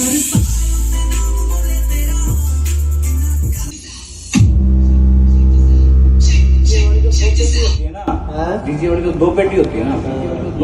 DJ वाली तो 2 पेटी होती है ना,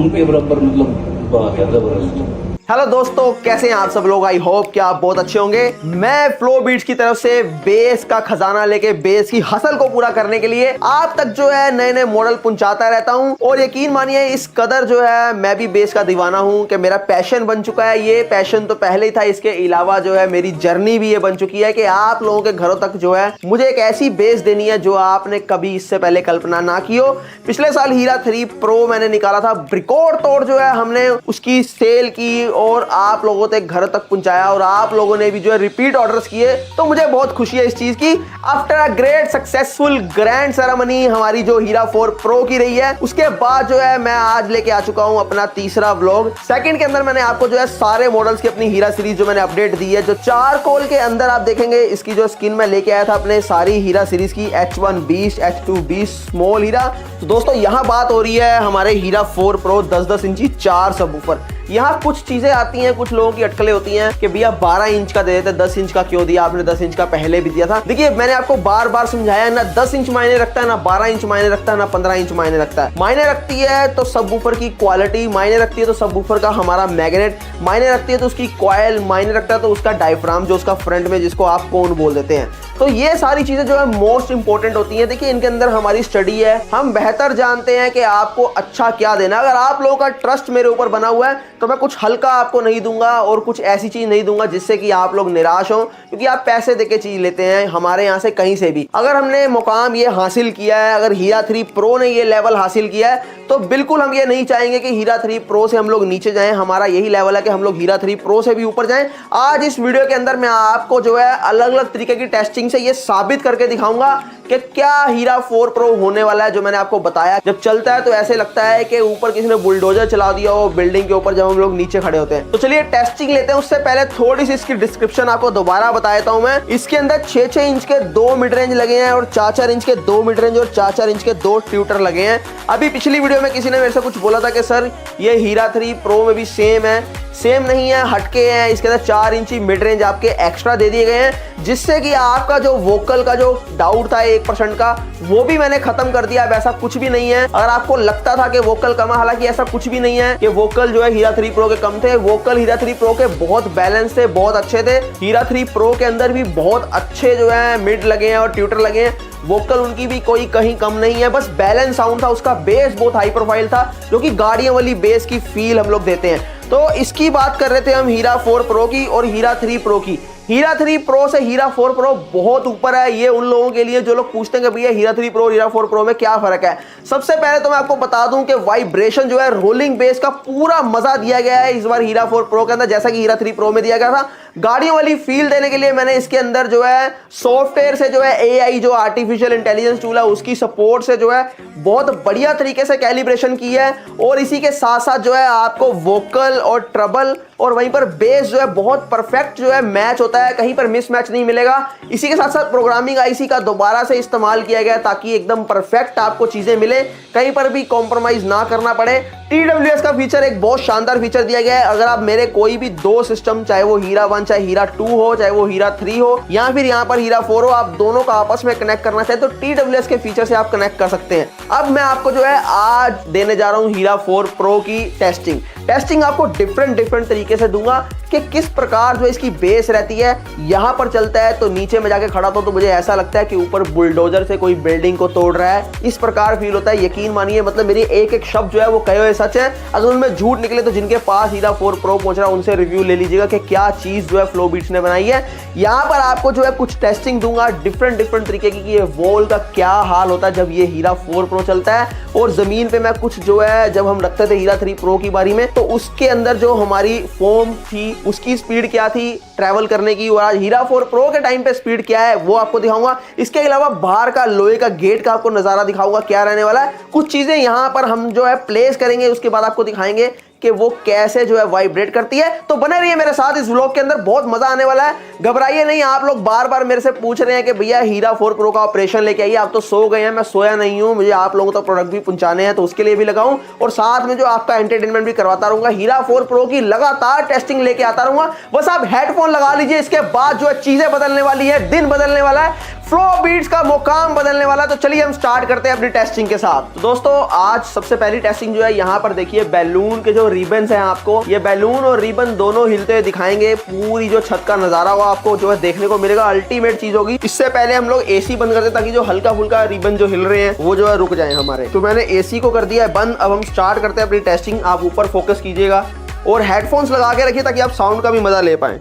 उनके बराबर मतलब बात है जबरदस्त। हेलो दोस्तों, कैसे हैं आप सब लोग। आई होप कि आप बहुत अच्छे होंगे। मैं फ्लो बीट्स की तरफ से बेस का खजाना लेके बेस की हसल को पूरा करने के लिए आप तक जो है नए नए मॉडल पहुंचाता रहता हूं। और यकीन मानिए इस कदर जो है मैं भी बेस का दीवाना हूं कि मेरा पैशन बन चुका है। ये पैशन तो पहले ही था, इसके अलावा जो है मेरी जर्नी भी ये बन चुकी है कि आप लोगों के घरों तक जो है मुझे एक ऐसी बेस देनी है जो आपने कभी इससे पहले कल्पना ना की हो। पिछले साल हीरा 3 प्रो मैंने निकाला था, रिकॉर्ड तोड़ जो है हमने उसकी सेल की और आप लोगों तक घर तक पहुंचाया और आप लोगों ने भी जो है रिपीट ऑर्डर्स किए, तो मुझे बहुत खुशी है इस चीज की। After a great successful grand ceremony हमारी जो हीरा 4 प्रो की रही है, उसके बाद जो है मैं आज लेके आ चुका हूं अपना तीसरा व्लॉग। सेकंड के अंदर मैंने आपको जो है सारे मॉडल्स की अपनी हीरा सीरीज जो मैंने अपडेट दी है, जो चारकोल के अंदर आप देखेंगे इसकी जो स्किन मैं लेके आया था अपने सारी हीरा सीरीज की, H1 beast, H2 beast, small हीरा। तो दोस्तों यहां बात हो रही है हमारे हीरा 4 प्रो 10-10 इंची 4 सबवूफर। यहाँ कुछ चीजें आती हैं, कुछ लोगों की अटकलें होती हैं कि भैया 12 इंच का दे देते, 10 इंच का क्यों दिया आपने, 10 इंच का पहले भी दिया था। देखिए मैंने आपको बार बार समझाया, ना 10 इंच मायने रखता है, ना 12 इंच मायने रखता है, ना 15 इंच मायने रखता है। मायने रखती है तो सबवूफर की क्वालिटी, मायने रखती है तो सबवूफर का हमारा मैग्नेट, मायने रखती है तो उसकी कॉइल, मायने रखता है तो उसका डायफ्राम जो उसका फ्रंट में जिसको आप कोन बोल देते हैं। तो ये सारी चीजें जो है मोस्ट इंपॉर्टेंट होती हैं। देखिए इनके अंदर हमारी स्टडी है, हम बेहतर जानते हैं कि आपको अच्छा क्या देना। अगर आप लोगों का ट्रस्ट मेरे ऊपर बना हुआ है तो मैं कुछ हल्का आपको नहीं दूंगा और कुछ ऐसी चीज नहीं दूंगा जिससे कि आप लोग निराश हो, क्योंकि आप पैसे देके चीज लेते हैं हमारे यहाँ से कहीं से भी। अगर हमने मुकाम ये हासिल किया है, अगर हीरा 3 प्रो ने ये लेवल हासिल किया है, तो बिल्कुल हम ये नहीं चाहेंगे कि हीरा 3 प्रो से हम लोग नीचे जाएं। हमारा यही लेवल है कि हम लोग हीरा 3 प्रो से भी ऊपर जाएं। आज इस वीडियो के अंदर मैं आपको जो है अलग अलग तरीके की टेस्टिंग से ये साबित करके दिखाऊंगा कि क्या हीरा 4 प्रो होने वाला है। जो मैंने आपको बताया, जब चलता है तो ऐसे लगता है कि ऊपर किसी ने बुलडोजर चला दिया हो बिल्डिंग के ऊपर, जब हम लोग नीचे खड़े होते हैं। तो चलिए टेस्टिंग लेते हैं। उससे पहले थोड़ी सी इसकी डिस्क्रिप्शन आपको दोबारा बता देता हूं मैं। इसके अंदर 6-6 इंच के 2 मिड रेंज लगे हैं और 4-4 इंच के 2 मिड रेंज और 4-4 इंच के 2 ट्यूटर लगे हैं। अभी पिछली वीडियो में किसी ने मेरे से कुछ बोला था कि सर ये हीरा 3 प्रो में भी सेम है, सेम नहीं है, हटके हैं। इसके अंदर 4 इंची मिड रेंज आपके एक्स्ट्रा दे दिए गए हैं, जिससे कि आपका जो वोकल का जो डाउट था 1% का, वो भी मैंने खत्म कर दिया। अब ऐसा कुछ भी नहीं है। अगर आपको लगता था कि वोकल कम है, हालांकि ऐसा कुछ भी नहीं है कि वोकल जो है हीरा 3 प्रो के कम थे। वोकल हीरा 3 प्रो के बहुत बैलेंस थे, बहुत अच्छे थे। हीरा 3 प्रो के अंदर भी बहुत अच्छे जो है मिड लगे हैं और ट्यूटर लगे हैं। वोकल उनकी भी कोई कहीं कम नहीं है, बस बैलेंस साउंड था। उसका बेस बहुत हाई प्रोफाइल था, जो कि गाड़ियों वाली बेस की फील हम लोग देते हैं। तो इसकी बात कर रहे थे हम हीरा 4 प्रो की और हीरा 3 प्रो की। हीरा 3 प्रो से हीरा 4 प्रो बहुत ऊपर है। ये उन लोगों के लिए जो लोग पूछते हैं कि भैया हीरा 3 प्रो और हीरा 4 प्रो में क्या फर्क है। सबसे पहले तो मैं आपको बता दूं कि वाइब्रेशन जो है, रोलिंग बेस का पूरा मजा दिया गया है इस बार हीरा 4 प्रो के अंदर, जैसा कि हीरा 3 प्रो में दिया गया था। गाड़ियों वाली फील देने के लिए मैंने इसके अंदर जो है सॉफ्टवेयर से जो है AI जो आर्टिफिशियल इंटेलिजेंस टूल है उसकी सपोर्ट से जो है बहुत बढ़िया तरीके से कैलिब्रेशन की है। और इसी के साथ साथ जो है आपको वोकल और ट्रबल और वहीं पर बेस जो है बहुत परफेक्ट जो है मैच होता है, कहीं पर मिसमैच नहीं मिलेगा। इसी के साथ साथ प्रोग्रामिंग IC का दोबारा से इस्तेमाल किया गया ताकि एकदम परफेक्ट आपको चीजें मिले, कहीं पर भी कॉम्प्रोमाइज ना करना पड़े। TWS का फीचर एक बहुत शानदार फीचर दिया गया है। अगर आप मेरे कोई भी 2 सिस्टम, चाहे वो हीरा 1, चाहे हीरा 2 हो, चाहे वो हीरा 3 हो या फिर यहाँ पर हीरा 4 हो, आप दोनों का आपस में कनेक्ट करना चाहे तो TWS के फीचर से आप कनेक्ट कर सकते हैं। अब मैं आपको जो है आज देने जा रहा हूँ हीरा 4 प्रो की टेस्टिंग आपको डिफरेंट तरीके से दूंगा कि किस प्रकार जो इसकी बेस रहती है। यहां पर चलता है तो नीचे में जाके खड़ा तो मुझे ऐसा लगता है कि ऊपर बुलडोजर से कोई बिल्डिंग को तोड़ रहा है, इस प्रकार फील होता है। यकीन मानिए, मतलब मेरी एक एक शब्द जो है वो कहे हुए सच है। अगर उनमें झूठ निकले तो जिनके पास हीरा 4 प्रो पहुंच रहा है उनसे रिव्यू ले लीजिएगा कि क्या चीज जो है फ्लो बीट्स ने बनाई है। यहां पर आपको जो है कुछ टेस्टिंग दूंगा डिफरेंट तरीके की, ये वॉल का क्या हाल होता है जब ये हीरा 4 प्रो चलता है। और जमीन पे मैं कुछ जो है जब हम रखते थे हीरा 3 प्रो की बारी में, तो उसके अंदर जो हमारी फोम थी उसकी स्पीड क्या थी ट्रैवल करने की, और आज हीरा 4 प्रो के टाइम पे स्पीड क्या है वो आपको दिखाऊंगा। इसके अलावा बाहर का लोहे का गेट का आपको नजारा दिखाऊंगा क्या रहने वाला है। कुछ चीजें यहां पर हम जो है प्लेस करेंगे, उसके बाद आपको दिखाएंगे कि वो कैसे जो है वाइब्रेट करती है। तो बने रहिए मेरे साथ इस व्लॉग के अंदर, बहुत मजा आने वाला है। घबराइए नहीं, आप लोग बार बार मेरे से पूछ रहे हैं कि भैया हीरा 4 प्रो का ऑपरेशन लेके आइए। आप तो सो गए हैं, मैं सोया नहीं हूं, मुझे आप लोगों तक प्रोडक्ट भी पहुंचाने हैं, तो उसके लिए भी लगाऊं और साथ में जो आपका एंटरटेनमेंट भी करवाता रहूंगा। हीरा 4 प्रो की लगातार टेस्टिंग लेके आता रहूंगा। बस आप हेडफोन लगा लीजिए, इसके बाद जो है चीजें बदलने वाली है, दिन बदलने वाला है, फ्लो बीट्स का मुकाम बदलने वाला है। तो चलिए हम स्टार्ट करते हैं अपनी टेस्टिंग के साथ। तो दोस्तों आज सबसे पहली टेस्टिंग जो है, यहाँ पर देखिए बैलून के जो रिबन्स हैं, आपको ये बैलून और रिबन दोनों हिलते हुए दिखाएंगे। पूरी जो छत का नजारा हुआ आपको जो है देखने को मिलेगा, अल्टीमेट चीज होगी। इससे पहले हम लोग एसी बंद करते ताकि जो हल्का फुल्का रिबन जो हिल रहे हैं वो जो है रुक जाए हमारे। तो मैंने एसी को कर दिया है बंद। अब हम स्टार्ट करते हैं अपनी टेस्टिंग। आप ऊपर फोकस कीजिएगा और हेडफोन्स लगा के रखिए ताकि आप साउंड का भी मजा ले पाए।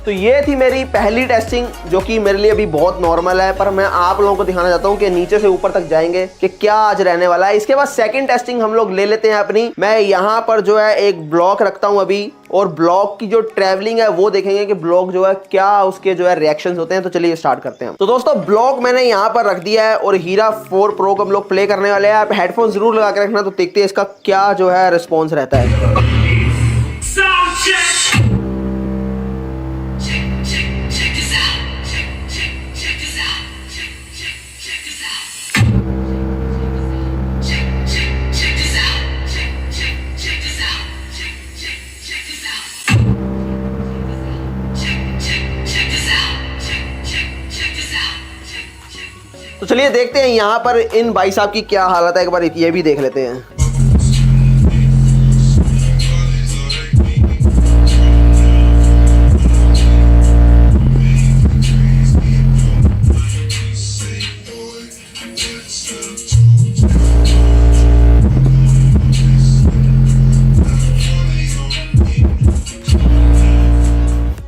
तो ये थी मेरी पहली टेस्टिंग जो कि मेरे लिए अभी बहुत नॉर्मल है, पर मैं आप लोगों को दिखाना चाहता हूँ कि नीचे से ऊपर तक जाएंगे कि क्या आज रहने वाला है। इसके बाद सेकंड टेस्टिंग हम लोग ले लेते हैं अपनी। मैं यहाँ पर जो है एक ब्लॉक रखता हूँ अभी, और ब्लॉक की जो ट्रैवलिंग है वो देखेंगे कि ब्लॉक जो है क्या उसके जो है रिएक्शंस होते हैं। तो चलिए स्टार्ट करते हैं। तो दोस्तों ब्लॉक मैंने यहाँ पर रख दिया है और हीरा 4 प्रो को हम लोग प्ले करने वाले हैं। आप हेडफोन जरूर लगा के रखना, तो देखते हैं इसका क्या जो है रिस्पॉन्स रहता है। तो चलिए देखते हैं यहाँ पर इन भाई साहब की क्या हालत है, एक बार ये भी देख लेते हैं।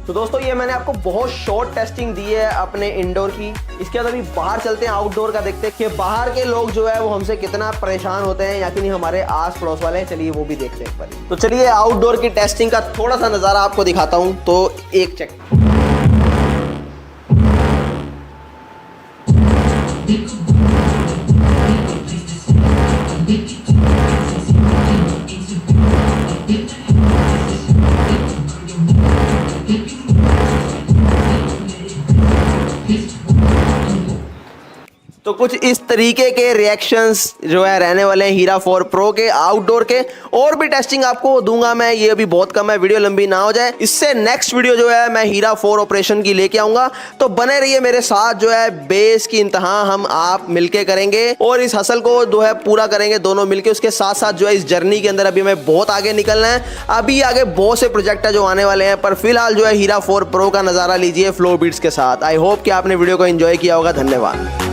तो दोस्तों ये मैंने आपको बहुत शॉर्ट टेस्टिंग दी है अपने इंडोर की। इसके बाद अभी बाहर चलते हैं, आउटडोर का देखते हैं कि बाहर के लोग जो है वो हमसे कितना परेशान होते हैं, या कि नहीं हमारे आस पड़ोस वाले हैं। चलिए वो भी देखते हैं एक बार। तो चलिए आउटडोर की टेस्टिंग का थोड़ा सा नज़ारा आपको दिखाता हूँ। तो एक चेक। तो कुछ इस तरीके के रिएक्शंस जो है रहने वाले हैं हीरा 4 प्रो के आउटडोर के। और भी टेस्टिंग आपको दूंगा मैं, ये अभी बहुत कम है, वीडियो लंबी ना हो जाए। इससे नेक्स्ट वीडियो जो है मैं हीरा 4 ऑपरेशन की लेके आऊंगा। तो बने रहिए मेरे साथ, जो है बेस की इंतहा हम आप मिलके करेंगे और इस हसल को जो है पूरा करेंगे दोनों मिलके। उसके साथ साथ जो है इस जर्नी के अंदर अभी हमें बहुत आगे निकलना है। अभी आगे बहुत से प्रोजेक्ट है जो आने वाले हैं, पर फिलहाल जो है हीरा 4 प्रो का नजारा लीजिए फ्लो बीट्स के साथ। आई होप कि आपने वीडियो को एंजॉय किया होगा। धन्यवाद।